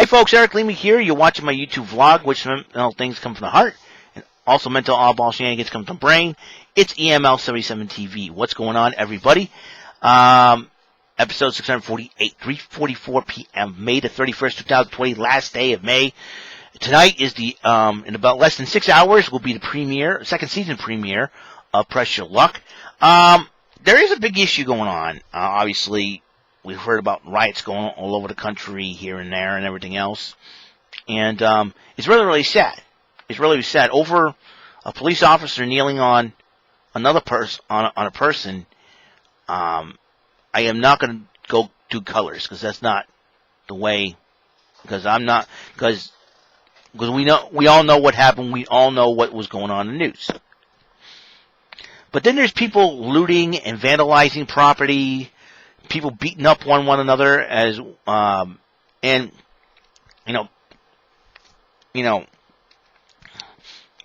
folks, Eric Leamy here. You're watching my YouTube vlog, which mental things come from the heart, and also mental oddball shenanigans come from the brain. It's EML77 TV. What's going on, everybody? Episode 648, 3:44 p.m., May the 31st, 2020, last day of May. Tonight is the, in about less than 6 hours, will be the premiere, second season premiere of Press Your Luck. There is a big issue going on. Obviously, we've heard about riots going on all over the country, here and there, and everything else. And it's really, really sad. It's really sad. Over a police officer kneeling on another person, on a person. I am not going to go do colors, because that's not the way. Because we all know what happened. We all know what was going on in the news. But then there's people looting and vandalizing property, people beating up one another, as and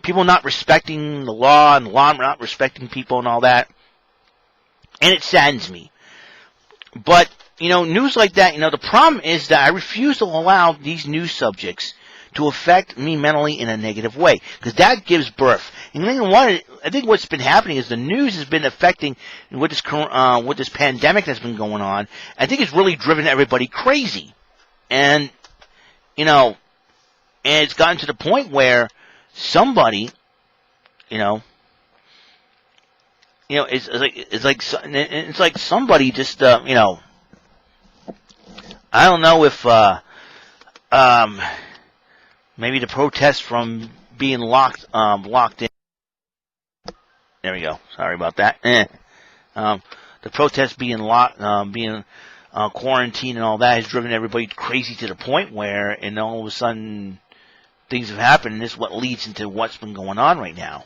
people not respecting the law and the law not respecting people and all that. And it saddens me. But news like that, the problem is that I refuse to allow these news subjects to affect me mentally in a negative way, because that gives birth. And I think what's been happening is the news has been affecting with this pandemic that's been going on. I think it's really driven everybody crazy, and and it's gotten to the point where somebody, it's like somebody just I don't know if maybe the protest from being locked in. There we go. Sorry about that. The protest being locked, being quarantined and all that has driven everybody crazy to the point where, and all of a sudden, things have happened, and this is what leads into what's been going on right now.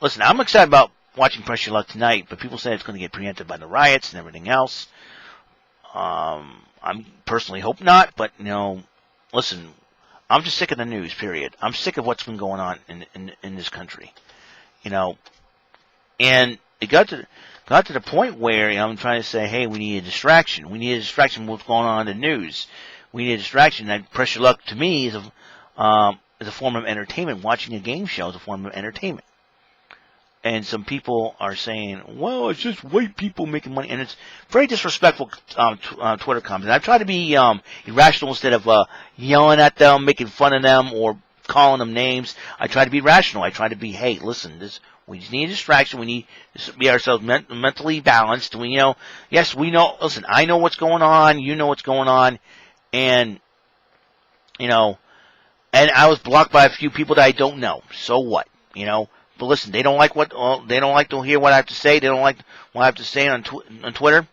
Listen, I'm excited about watching Press Your Luck tonight, but people say it's going to get preempted by the riots and everything else. I personally hope not, but listen, I'm just sick of the news, period. I'm sick of what's been going on in this country, and it got to the point where I'm trying to say, hey, we need a distraction. We need a distraction from what's going on in the news. We need a distraction. And Press Your Luck to me is a form of entertainment. Watching a game show is a form of entertainment. And some people are saying, well, it's just white people making money. And it's very disrespectful Twitter comments. And I try to be irrational instead of yelling at them, making fun of them, or calling them names. I try to be rational. I try to be, hey, listen, we just need a distraction. We need to be ourselves mentally balanced. Yes, we know. Listen, I know what's going on. You know what's going on. And, and I was blocked by a few people that I don't know. So what? But listen, they don't like to hear what I have to say. They don't like what I have to say on Twitter.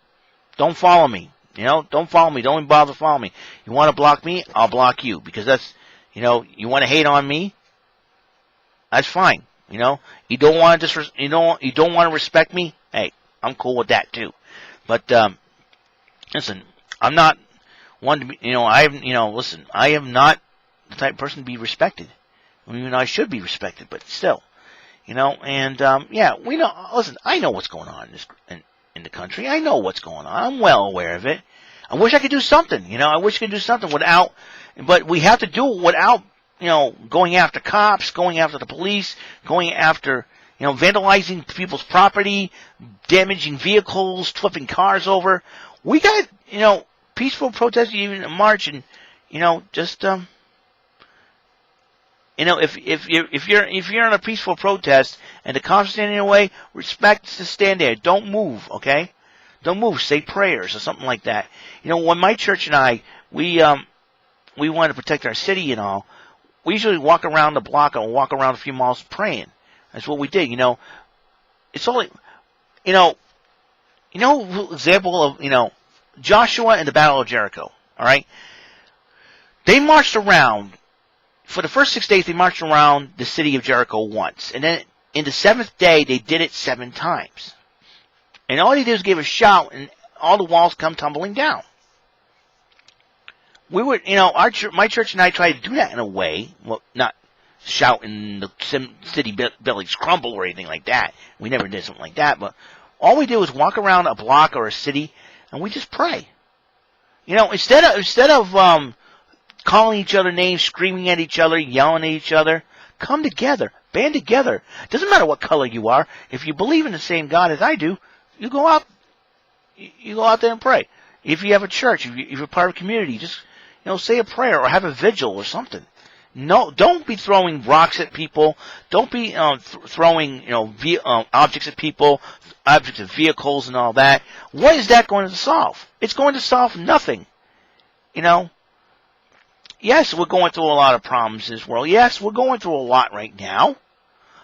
Don't follow me. Don't follow me. Don't even bother following me. You want to block me? I'll block you, because that's, you want to hate on me? That's fine. You don't want to you don't want to respect me? Hey, I'm cool with that too. But listen, I'm not one to be. Listen, I am not the type of person to be respected. Even though I should be respected, but still. Yeah, we know. Listen, I know what's going on in the country. I know what's going on. I'm well aware of it. I wish I could do something. I wish I could do something without. But we have to do it without, going after cops, going after the police, going after, vandalizing people's property, damaging vehicles, flipping cars over. We got, peaceful protesting, even in March, and just if you're in a peaceful protest and the cops are standing in the way, respect to stand there. Don't move, okay? Don't move. Say prayers or something like that. When my church and I, we want to protect our city and all, we usually walk around the block or walk around a few miles praying. That's what we did. It's only, example of, Joshua and the Battle of Jericho, all right? They marched around. For the first 6 days, they marched around the city of Jericho once. And then in the seventh day, they did it 7 times. And all they did was give a shout, and all the walls come tumbling down. We would, my church and I tried to do that in a way. Well, not shout and the city buildings crumble or anything like that. We never did something like that. But all we did was walk around a block or a city, and we just pray. Instead of calling each other names, screaming at each other, yelling at each other. Come together. Band together. Doesn't matter what color you are. If you believe in the same God as I do, you go out there and pray. If you have a church, if you're part of a community, just, say a prayer or have a vigil or something. No, don't be throwing rocks at people. Don't be throwing, objects at people, objects of vehicles and all that. What is that going to solve? It's going to solve nothing. Yes, we're going through a lot of problems in this world. Yes, we're going through a lot right now.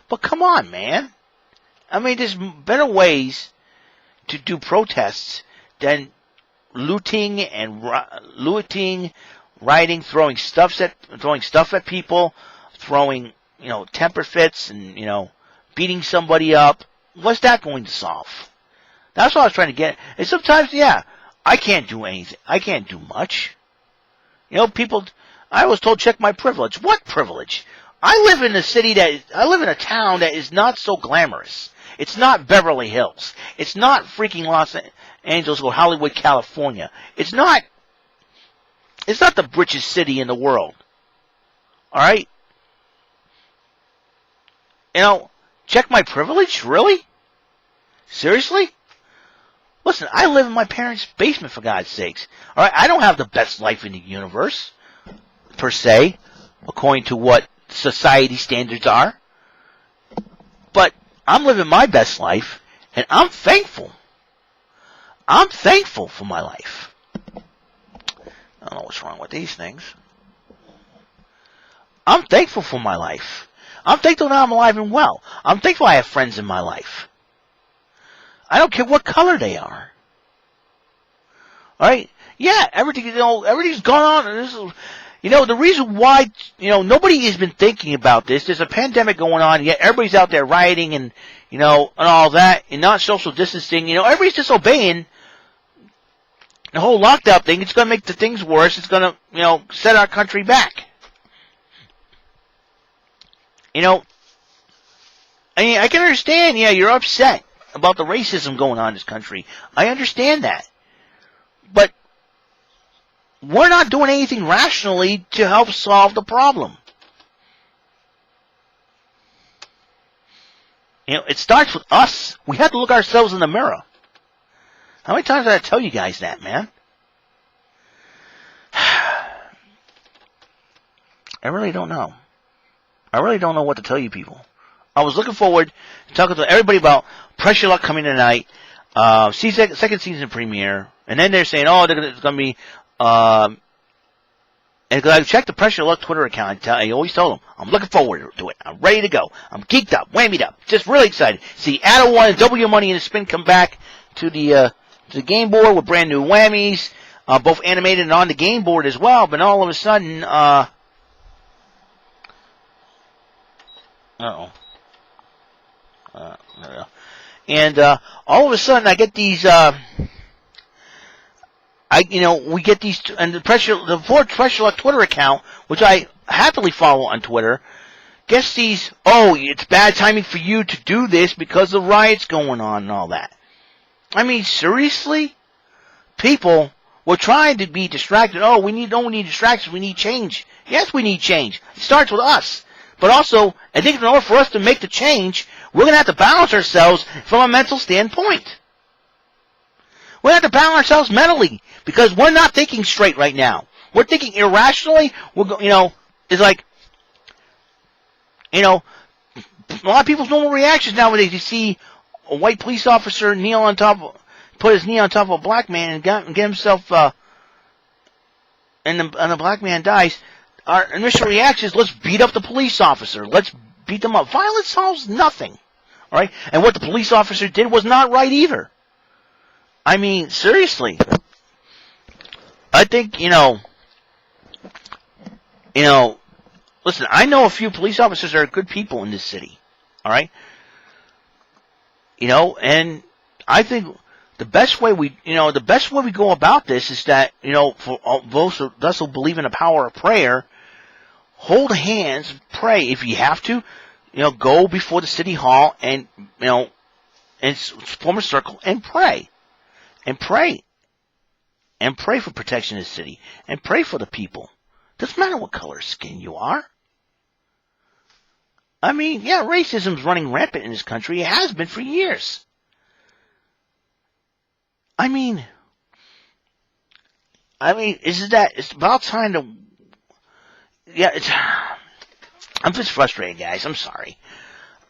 But come on, man. I mean, there's better ways to do protests than looting, rioting, throwing stuff at people, throwing, temper fits and, beating somebody up. What's that going to solve? That's what I was trying to get. And sometimes, I can't do anything. I can't do much. I was told check my privilege. What privilege? I live in a town that is not so glamorous. It's not Beverly Hills. It's not freaking Los Angeles or Hollywood, California. It's not the richest city in the world. All right? Check my privilege? Really? Seriously? Listen, I live in my parents' basement, for God's sakes. All right? I don't have the best life in the universe, per se, according to what society standards are. But I'm living my best life, and I'm thankful. I'm thankful for my life. I don't know what's wrong with these things. I'm thankful for my life. I'm thankful that I'm alive and well. I'm thankful I have friends in my life. I don't care what color they are. All right? Yeah, everything's gone on. The reason why, nobody has been thinking about this. There's a pandemic going on, yet everybody's out there rioting and, and all that, and not social distancing. Everybody's disobeying the whole lockdown thing. It's going to make the things worse. It's going to, set our country back. I can understand, you're upset about the racism going on in this country. I understand that. But we're not doing anything rationally to help solve the problem. It starts with us. We have to look ourselves in the mirror. How many times did I tell you guys that, man? I really don't know. I really don't know what to tell you people. I was looking forward to talking to everybody about Pressure Luck coming tonight, second season premiere, and then they're saying, it's going to be, and I checked the Pressure Luck Twitter account. I always told them, I'm looking forward to it. I'm ready to go. I'm geeked up, whammied up, just really excited. See, Adam One and W Money and the Spin come back to the game board with brand new whammies, both animated and on the game board as well. But all of a sudden, and all of a sudden, I get these. We get these, and the Pressure Luck Twitter account, which I happily follow on Twitter, gets these. It's bad timing for you to do this because the riots going on and all that. I mean, seriously, people were trying to be distracted. We don't need distractions. We need change. Yes, we need change. It starts with us. But also, I think in order for us to make the change, we're going to have to balance ourselves from a mental standpoint. We have to balance ourselves mentally because we're not thinking straight right now. We're thinking irrationally. It's like, a lot of people's normal reactions nowadays. You see a white police officer put his knee on top of a black man and get himself, and the black man dies. Our initial reaction is, let's beat up the police officer. Let's beat them up. Violence solves nothing. All right? And what the police officer did was not right either. I mean, seriously. I think, listen, I know a few police officers that are good people in this city. All right? And I think the best way we go about this is that, for those of us who believe in the power of prayer, hold hands, pray. If you have to, go before the city hall and, and form a circle and pray. And pray. And pray for protection of the city. And pray for the people. Doesn't matter what color skin you are. I mean, yeah, racism's running rampant in this country. It has been for years. I mean, it's about time to, yeah, I'm just frustrated, guys. I'm sorry.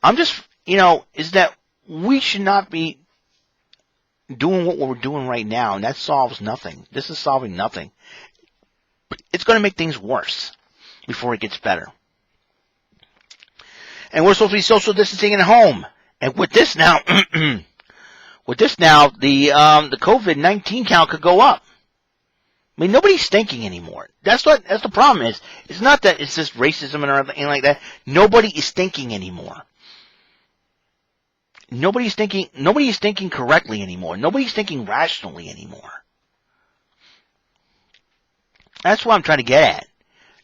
I'm just, is that we should not be doing what we're doing right now, and that solves nothing. This is solving nothing. It's going to make things worse before it gets better. And we're supposed to be social distancing at home. And with this now, the COVID-19 count could go up. I mean, nobody's thinking anymore. That's the problem is. It's not that it's just racism or anything like that. Nobody is thinking anymore. Nobody's thinking correctly anymore. Nobody's thinking rationally anymore. That's what I'm trying to get at.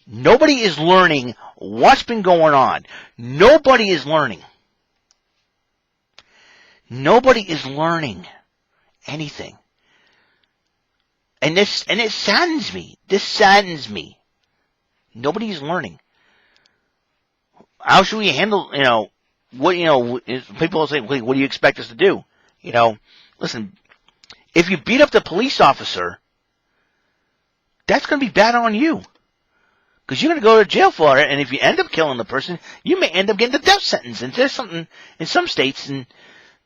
Nobody is learning what's been going on. Nobody is learning. Nobody is learning anything. And it saddens me. This saddens me. Nobody is learning. How should we handle, people say, what do you expect us to do? Listen, if you beat up the police officer, that's going to be bad on you. Because you're going to go to jail for it, and if you end up killing the person, you may end up getting the death sentence. And there's something in some states, and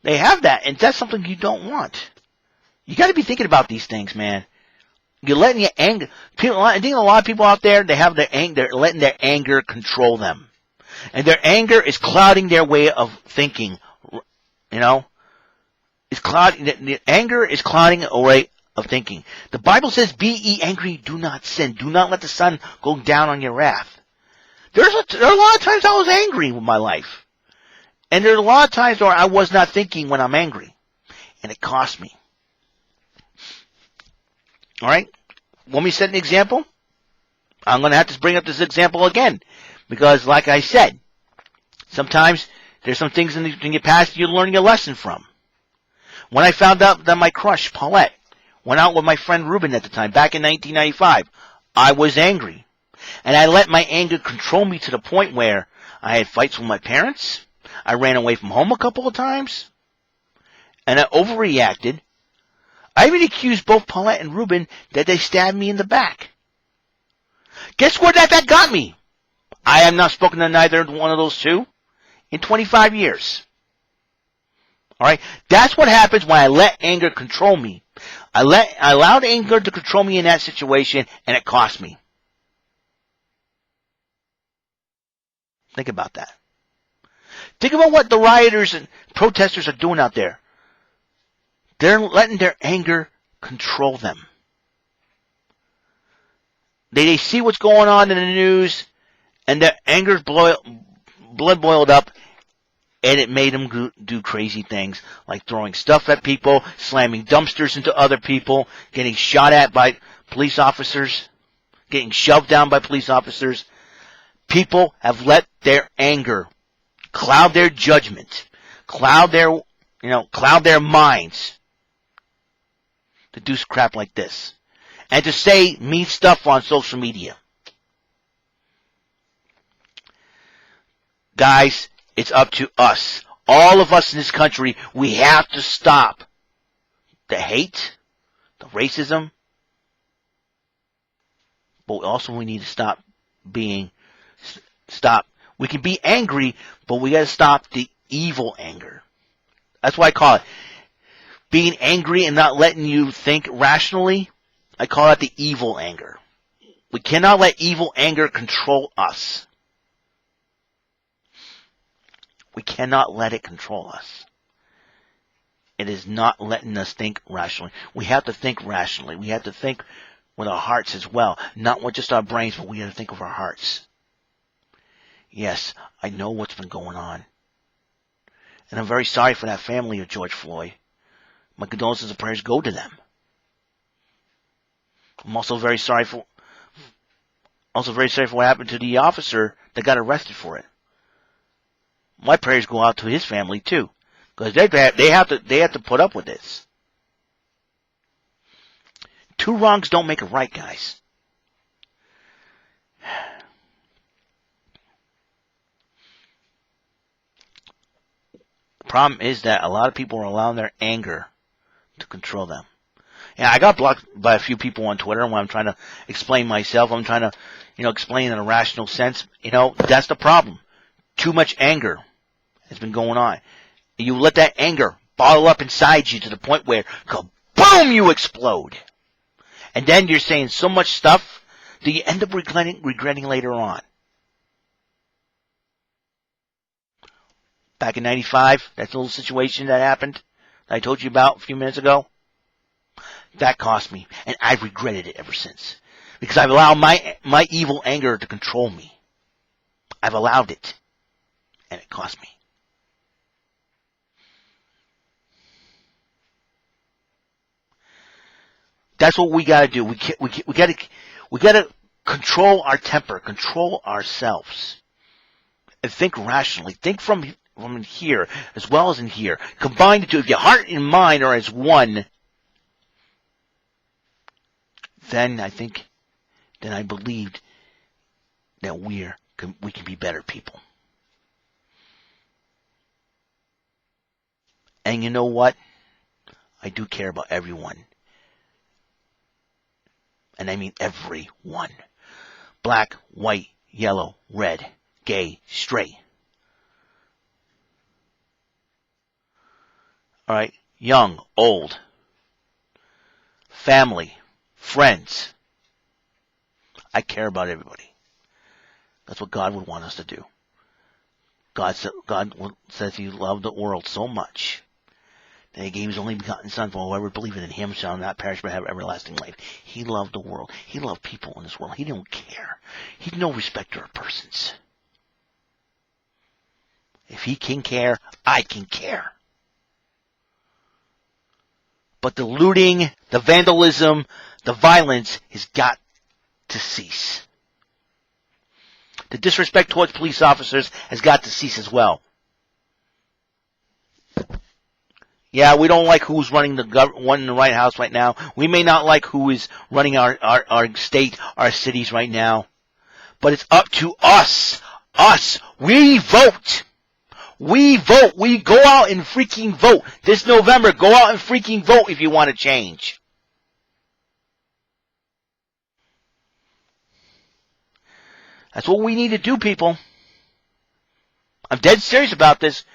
they have that, and that's something you don't want. You got to be thinking about these things, man. You're letting your anger. I think a lot of people out there, they have their anger. They're letting their anger control them, and their anger is clouding their way of thinking. It's clouding. The anger is clouding a way of thinking. The Bible says, "Be ye angry, do not sin. Do not let the sun go down on your wrath." There are a lot of times I was angry with my life, and there's a lot of times where I was not thinking when I'm angry, and it cost me. All right? Want me to set an example? I'm going to have to bring up this example again. Because, like I said, sometimes there's some things in your past you're learning a lesson from. When I found out that my crush, Paulette, went out with my friend Ruben at the time, back in 1995, I was angry. And I let my anger control me to the point where I had fights with my parents. I ran away from home a couple of times. And I overreacted. I even accused both Paulette and Ruben that they stabbed me in the back. Guess where that got me? I have not spoken to neither one of those two in 25 years. All right? That's what happens when I let anger control me. I allowed anger to control me in that situation, and it cost me. Think about that. Think about what the rioters and protesters are doing out there. They're letting their anger control them. They see what's going on in the news, and their anger's blood boiled up, and it made them do crazy things, like throwing stuff at people, slamming dumpsters into other people, getting shot at by police officers, getting shoved down by police officers. People have let their anger cloud their judgment, cloud their minds to do crap like this, and to say mean stuff on social media. Guys, it's up to us. All of us in this country, we have to stop the hate, the racism, but also we need to stop. We can be angry, but we got to stop the evil anger. That's why I call it being angry and not letting you think rationally. I call that the evil anger. We cannot let evil anger control us. We cannot let it control us. It is not letting us think rationally. We have to think rationally. We have to think with our hearts as well. Not with just our brains, but we have to think with our hearts. Yes, I know what's been going on. And I'm very sorry for that family of George Floyd. My condolences and prayers go to them. I'm also very sorry for what happened to the officer that got arrested for it. My prayers go out to his family too, because they have to put up with this. Two wrongs don't make a right, guys. problem is that a lot of people are allowing their anger to control them. And I got blocked by a few people on Twitter when I'm trying to explain myself. I'm trying to, explain in a rational sense. That's the problem. Too much anger has been going on. You let that anger bottle up inside you to the point where, kaboom, you explode. And then you're saying so much stuff that you end up regretting later on. Back in 95, that little situation that happened that I told you about a few minutes ago, that cost me, and I've regretted it ever since. Because I've allowed my evil anger to control me. I've allowed it, and it cost me. That's what we gotta do. We gotta control our temper, control ourselves, and think rationally. Think from here as well as in here. Combine the two. If your heart and mind are as one, then I believed that we can be better people. And you know what? I do care about everyone. And I mean everyone. Black, white, yellow, red, gay, straight. Alright? Young, old. Family, friends. I care about everybody. That's what God would want us to do. God says He loved the world so much that He gave His only begotten Son for whoever believeth in Him shall not perish but have everlasting life. He loved the world. He loved people in this world. He don't care. He's no respecter of persons. If He can care, I can care. But the looting, the vandalism, the violence has got to cease. The disrespect towards police officers has got to cease as well. Yeah, we don't like who's running the one in the White House right now. We may not like who is running our state, our cities right now. But it's up to us. Us. We vote. We vote. We go out and freaking vote. This November, go out and freaking vote if you want to change. That's what we need to do, people. I'm dead serious about this.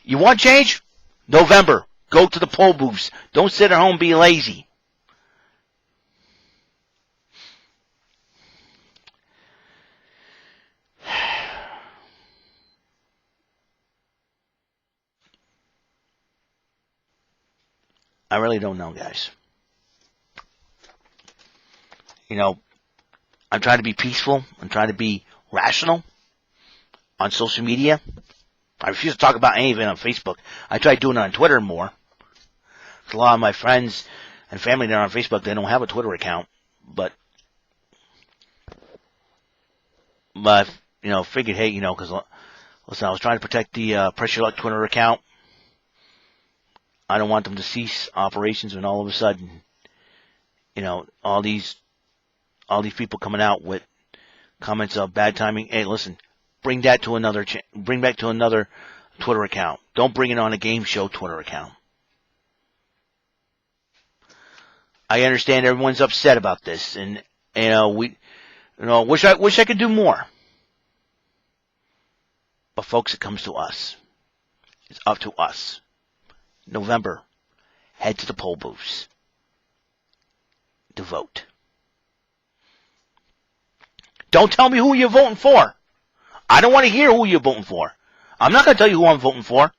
You want change? November. Go to the poll booths. Don't sit at home and be lazy. I really don't know, guys. I'm trying to be peaceful. I'm trying to be rational on social media. I refuse to talk about anything on Facebook. I try doing it on Twitter more. A lot of my friends and family that are on Facebook, they don't have a Twitter account. But figured, hey, because listen, I was trying to protect the Pressure Luck Twitter account. I don't want them to cease operations when all of a sudden, all these people coming out with comments of bad timing. Hey, listen, bring back to another Twitter account. Don't bring it on a game show Twitter account. I understand everyone's upset about this, and wish I could do more. But folks, it comes to us. It's up to us. November, head to the poll booths to vote. Don't tell me who you're voting for. I don't want to hear who you're voting for. I'm not going to tell you who I'm voting for.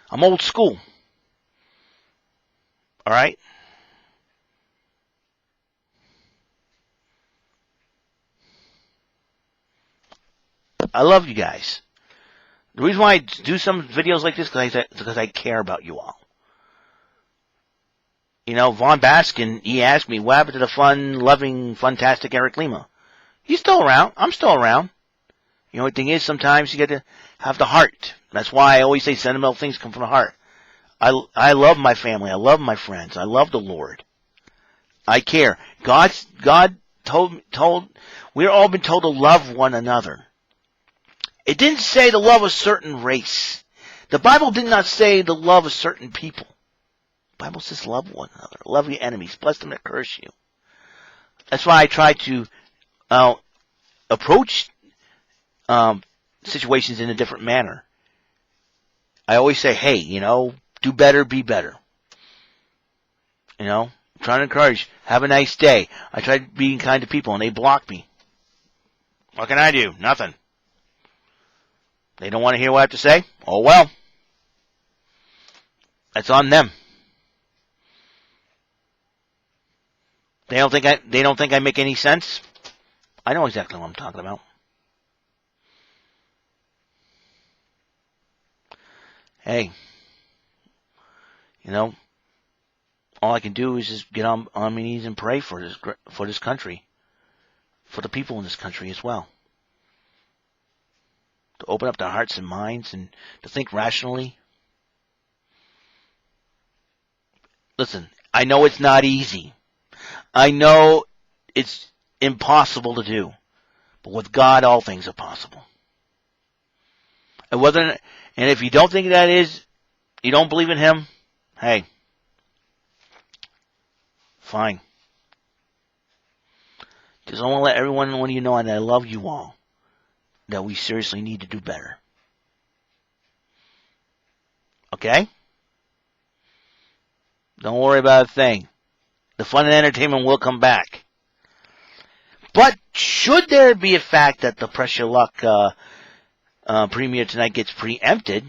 I'm old school. All right? I love you guys. The reason why I do some videos like this is because I care about you all. Von Baskin, he asked me, what happened to the fun-loving, fantastic Eric Lima? He's still around. I'm still around. The only thing is, sometimes you got to have the heart. That's why I always say sentimental things come from the heart. I love my family. I love my friends. I love the Lord. I care. God told we've all been told to love one another. It didn't say to love a certain race. The Bible did not say to love a certain people. The Bible says love one another. Love your enemies. Bless them that curse you. That's why I try to approach situations in a different manner. I always say, hey, do better, be better. I'm trying to encourage, have a nice day. I try being kind to people, and they block me. What can I do? Nothing. They don't want to hear what I have to say? Oh, well. That's on them. They don't think I make any sense? I know exactly what I'm talking about. Hey, all I can do is just get on my knees and pray for this country, for the people in this country as well. To open up their hearts and minds and to think rationally. Listen, I know it's not easy. I know it's impossible to do. But with God, all things are possible. And if you don't think that is, you don't believe in Him, hey, fine. Just I want to let everyone know that I love you all. That we seriously need to do better. Okay? Don't worry about a thing. The fun and entertainment will come back. But should there be a fact that the Press Your Luck premiere tonight gets preempted,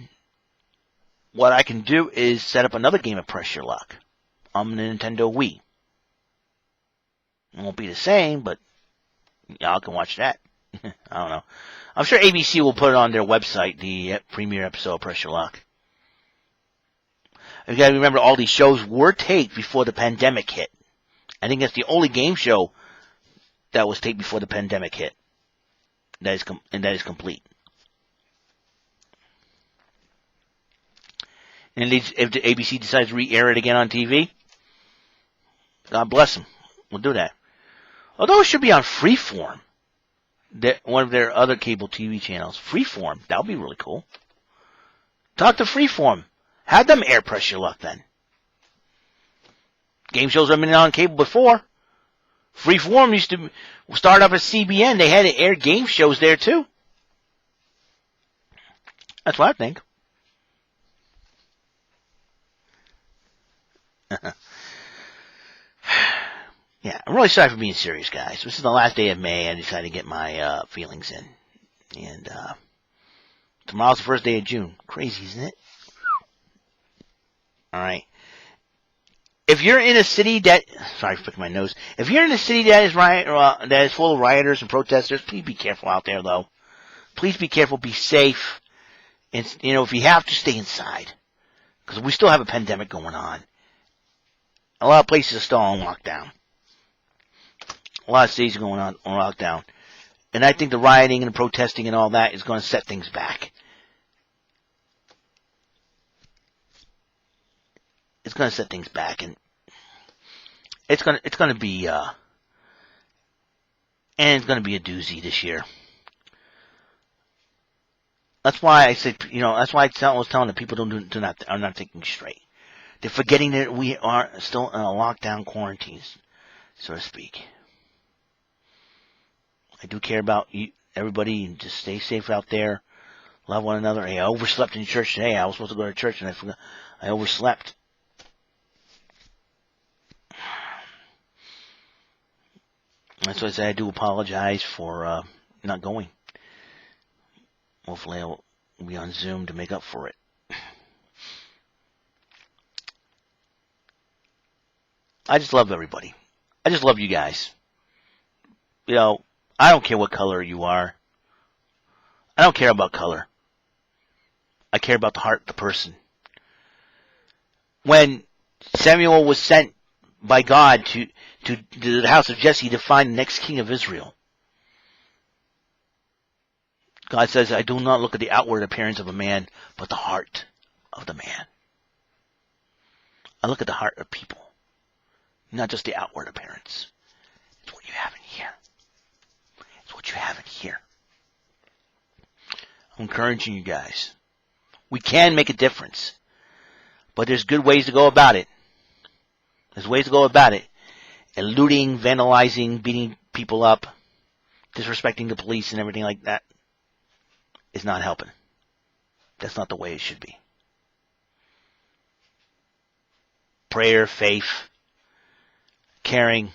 what I can do is set up another game of Press Your Luck on the Nintendo Wii. It won't be the same, but y'all can watch that. I don't know. I'm sure ABC will put it on their website, the premiere episode of Press Your Luck. You gotta remember, all these shows were taped before the pandemic hit. I think that's the only game show that was taped before the pandemic hit. That is complete. And if the ABC decides to re-air it again on TV, God bless them. We'll do that. Although it should be on Freeform. One of their other cable TV channels. Freeform. That would be really cool. Talk to Freeform. Have them air Press Your Luck then. Game shows have been on cable before. Freeform used to start up at CBN. They had to air game shows there too. That's what I think. Yeah, I'm really sorry for being serious, guys. This is the last day of May. I decided to get my feelings in. And tomorrow's the first day of June. Crazy, isn't it? All right. If you're in a city that, sorry for picking my nose. If you're in a city that is full of rioters and protesters, please be careful out there, though. Please be careful. Be safe. And if you have to, stay inside, because we still have a pandemic going on. A lot of places are still on lockdown. A lot of cities are going on lockdown. And I think the rioting and the protesting and all that is going to set things back. It's going to set things back, and it's going to be a doozy this year. That's why I said, that's why I was telling the people are not thinking straight. They're forgetting that we are still in a lockdown quarantines, so to speak. I do care about everybody, and just stay safe out there. Love one another. Hey, I overslept in church today. I was supposed to go to church, and I forgot. I overslept. That's why I say I do apologize for not going. Hopefully I'll be on Zoom to make up for it. I just love everybody. I just love you guys. I don't care what color you are. I don't care about color. I care about the heart of the person. When Samuel was sent by God to the house of Jesse to find the next king of Israel, God says, I do not look at the outward appearance of a man, but the heart of the man. I look at the heart of people, not just the outward appearance. It's what you have in here. It's what you have in here. I'm encouraging you guys. We can make a difference. But there's good ways to go about it. There's ways to go about it. And looting, vandalizing, beating people up, disrespecting the police and everything like that is not helping. That's not the way it should be. Prayer, faith, caring,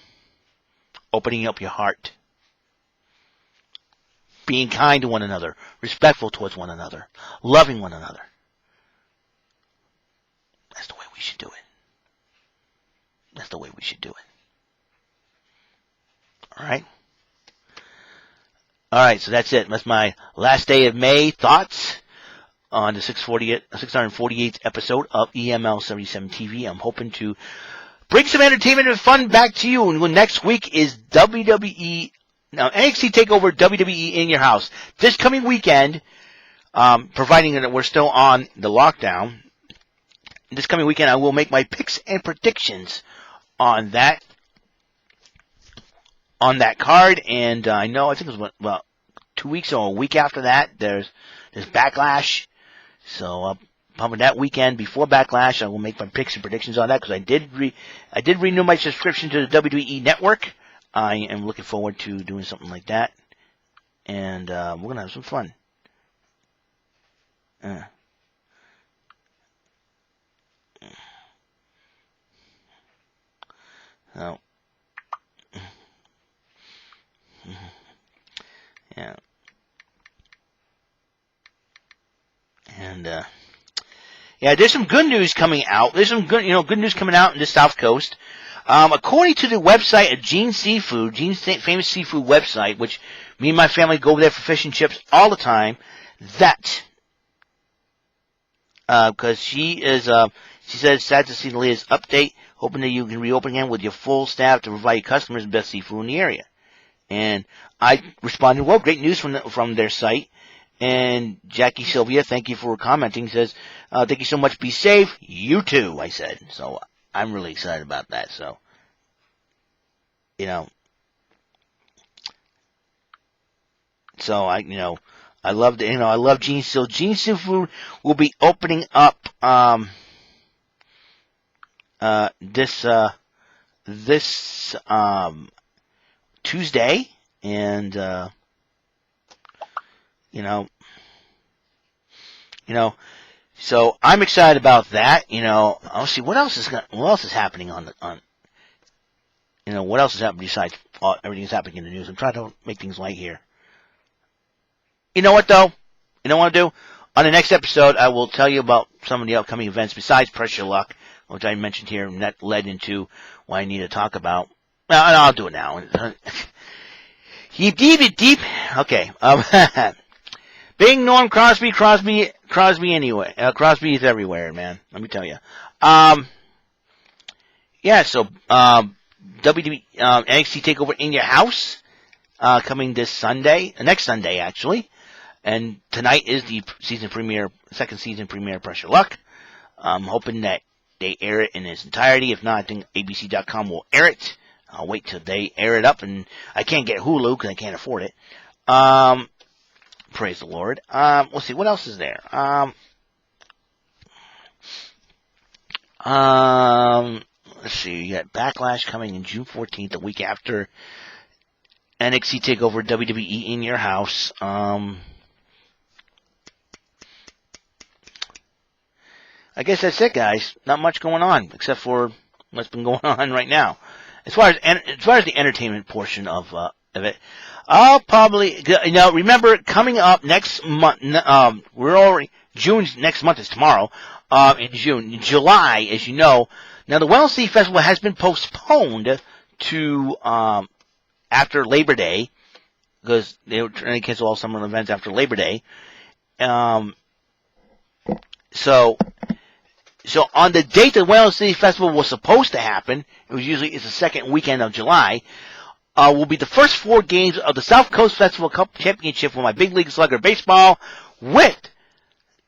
opening up your heart, being kind to one another, respectful towards one another, loving one another. That's the way we should do it. That's the way we should do it. All right? All right, so that's it. That's my last day of May thoughts on the 648th episode of EML77 TV. I'm hoping to bring some entertainment and fun back to you. And next week is NXT TakeOver WWE in your house. This coming weekend, providing that we're still on the lockdown, this coming weekend I will make my picks and predictions on that card. And I think it was 2 weeks or a week after that, there's Backlash. So probably that weekend before Backlash, I will make my picks and predictions on that, because I did renew my subscription to the WWE Network. I am looking forward to doing something like that, and we're gonna have some fun. So, yeah. And there's some good news coming out. There's some good news coming out in the South Coast. According to the website of Gene's famous seafood website, which me and my family go over there for fish and chips all the time, because she says, sad to see the latest update, hoping that you can reopen again with your full staff to provide your customers the best seafood in the area. And I responded, well, great news from their site. And Jackie Sylvia, thank you for commenting, says, thank you so much, be safe. You too, I said. So I'm really excited about that. So, I love Gene's. So Gene's Seafood will be opening up this Tuesday, and so I'm excited about that. I'll see what else is happening what else is happening besides everything that's happening in the news. I'm trying to make things light here. You know what, though? You know what I'll do? On the next episode, I will tell you about some of the upcoming events besides Pressure Luck, which I mentioned here, and that led into what I need to talk about. Well, I'll do it now. Deep. Okay. Bing, Norm, Crosby anyway. Crosby is everywhere, man. Let me tell you. So, WWE, NXT TakeOver in your house, coming this Sunday, next Sunday, actually. And tonight is the second season premiere of Pressure Luck. I'm hoping that they air it in its entirety. If not, I think ABC.com will air it. I'll wait till they air it up, and I can't get Hulu because I can't afford it. Praise the Lord. Let's see, what else is there? Let's see, you got Backlash coming in June 14th, the week after NXT TakeOver WWE in your house. I guess that's it, guys. Not much going on, except for what's been going on right now. As far as the entertainment portion of it, I'll probably, remember, coming up next month, next month is tomorrow, in June. In July, as you know, now the WEML-TV Festival has been postponed to, after Labor Day, because they were trying to cancel all summer events after Labor Day. So on the date the WEML-TV Festival was supposed to happen, it's the second weekend of July, will be the first 4 games of the South Coast Festival Cup Championship for my Big League Slugger Baseball, with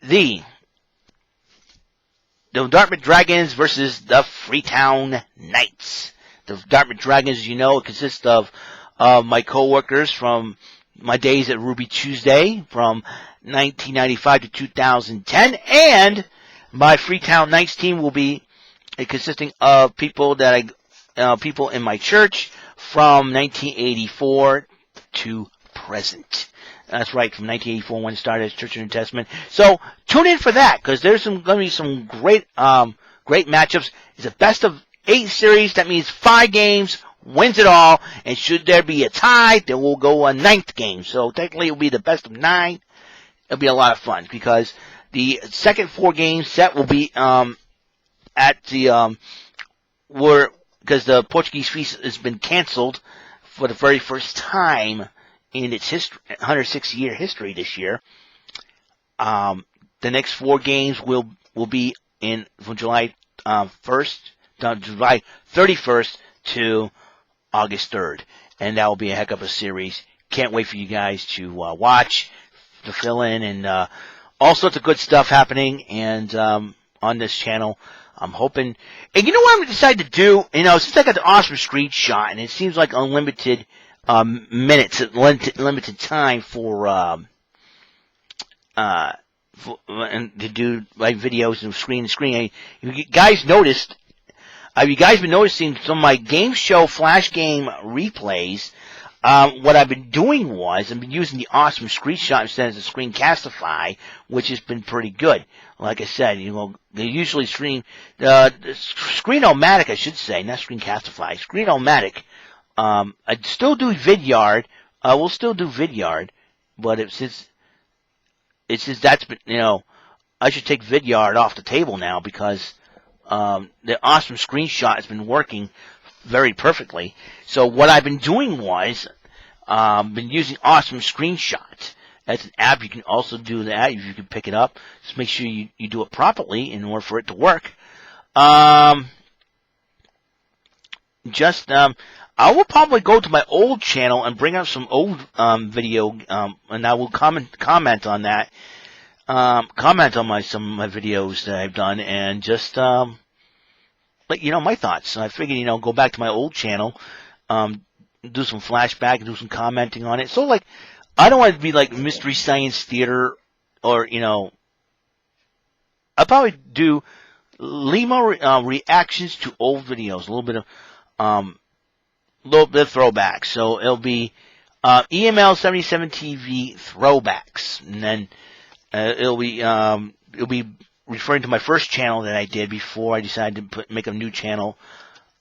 the Dartmouth Dragons versus the Freetown Knights. The Dartmouth Dragons, as you know, consists of my coworkers from my days at Ruby Tuesday, from 1995 to 2010, and my Freetown Knights team will be consisting of people that people in my church from 1984 to present. That's right, from 1984 when it started as Church of the New Testament. So tune in for that, because there's going to be some great matchups. It's a best of 8 series. That means 5 games, wins it all. And should there be a tie, then we'll go a 9th game. So technically, it'll be the best of 9. It'll be a lot of fun, because the second 4-game set will be at the because the Portuguese feast has been canceled for the very first time in its 106-year history this year. The next 4 games will be from July 1st, July 31st to August 3rd, and that will be a heck of a series. Can't wait for you guys to watch, to fill in, and all sorts of good stuff happening, and on this channel. I'm hoping, and you know what I'm decided to do? Since I got the awesome screenshot, and it seems like unlimited minutes, limited time for and to do like videos and screen to screen. You guys noticed? Have you guys been noticing some of my game show flash game replays? What I've been doing was I've been using the awesome screenshot instead of the Screencastify, which has been pretty good. Like I said, they usually stream Screenomatic, I should say, not Screencastify. Screenomatic. I still do Vidyard. We'll still do Vidyard, but since that's been, I should take Vidyard off the table now, because the awesome screenshot has been working very perfectly. So what I've been doing was been using Awesome Screenshot. That's an app. You can also do that if you can pick it up. Just make sure you do it properly in order for it to work. I will probably go to my old channel and bring up some old video, and I will comment on that. Comment on some of my videos that I've done, and just let you know my thoughts. I figured, go back to my old channel, do some flashback, do some commenting on it. So, I don't want it to be like Mystery Science Theater, or, I'll probably do Lima reactions to old videos, a little bit of throwbacks. So it'll be EML77 TV throwbacks, and then it'll be referring to my first channel that I did before I decided to make a new channel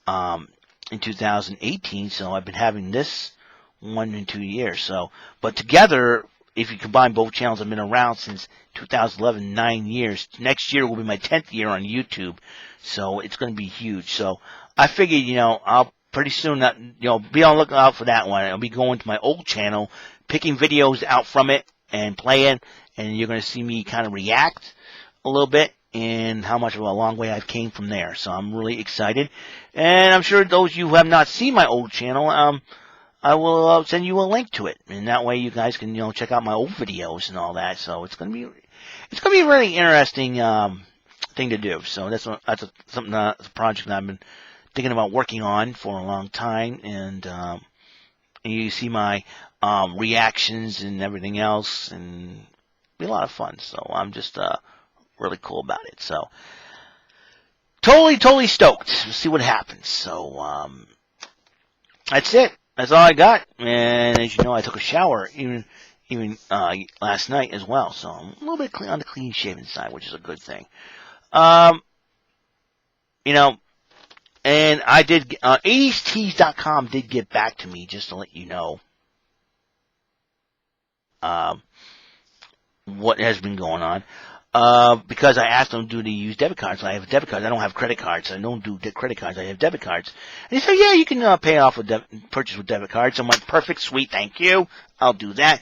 in 2018. So I've been having this 1 and 2 years. So, but together, if you combine both channels, I've been around since 2011, 9 years. Next year will be my 10th year on YouTube, so it's going to be huge. So I figured, I'll pretty soon, be on the lookout for that one. I'll be going to my old channel, picking videos out from it and playing, and you're going to see me kind of react a little bit, and how much of a long way I've came from there. So I'm really excited, and I'm sure those of you who have not seen my old channel, I will send you a link to it, and that way you guys can check out my old videos and all that. So it's gonna be a really interesting thing to do. So that's a project that I've been thinking about working on for a long time, and you see my reactions and everything else, and it'll be a lot of fun. So I'm just really cool about it. So totally stoked. We'll see what happens. So that's it. That's all I got. And as you know, I took a shower even last night as well. So I'm a little bit on the clean shaven side, which is a good thing. And I did 80stees.com did get back to me, just to let you know what has been going on. Because I asked them, do they use debit cards? I have debit cards. I don't have credit cards. I don't do credit cards. I have debit cards. And they said, yeah, you can pay off with purchase with debit cards. I'm like, perfect, sweet, thank you. I'll do that.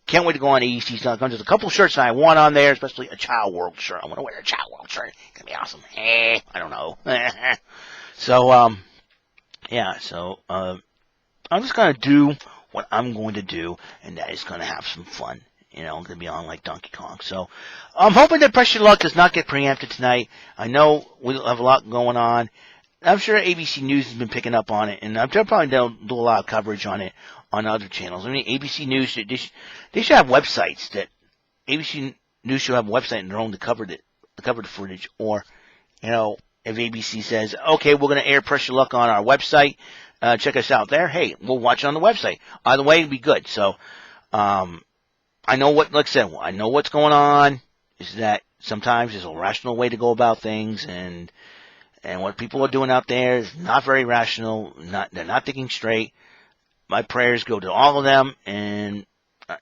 Can't wait to go on AECs.com. There's a couple shirts that I want on there, especially a Child World shirt. I want to wear a Child World shirt. It's going to be awesome. I don't know. So, yeah, so I'm just going to do what I'm going to do, and that is going to have some fun. I'm going to be on like Donkey Kong. So I'm hoping that Pressure Luck does not get preempted tonight. I know we'll have a lot going on. I'm sure ABC News has been picking up on it, and I'm sure probably they'll do a lot of coverage on it on other channels. I mean, ABC News, they should have websites that, ABC News should have a website and their own to cover the footage, or, you know, if ABC says, okay, we're going to air Press Your Luck on our website, check us out there. Hey, we'll watch it on the website. Either way, it'd be good. So, I know what, like I said, I know what's going on. Is that sometimes there's a rational way to go about things, and what people are doing out there is not very rational. They're not thinking straight. My prayers go to all of them, and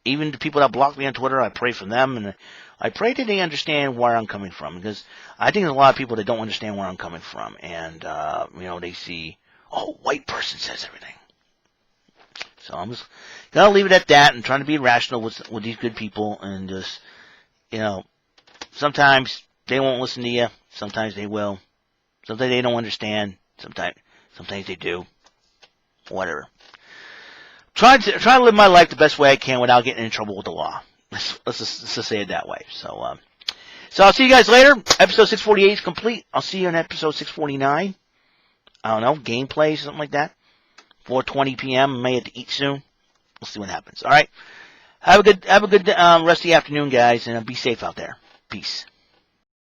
even the people that block me on Twitter, I pray for them, and I pray that they understand where I'm coming from, because I think there's a lot of people that don't understand where I'm coming from, and you know, they see, oh, white person says everything. So I'm just gonna leave it at that, and trying to be rational with these good people, and just, you know, sometimes they won't listen to you, sometimes they will, sometimes they don't understand, sometimes they do, whatever. Try to live my life the best way I can without getting in trouble with the law. Let's just say it that way. So I'll see you guys later. Episode 648 is complete. I'll see you in episode 649. I don't know, gameplay, something like that. 4:20 p.m. I may have to eat soon. We'll see what happens. All right. Have a good rest of the afternoon, guys, and be safe out there. Peace.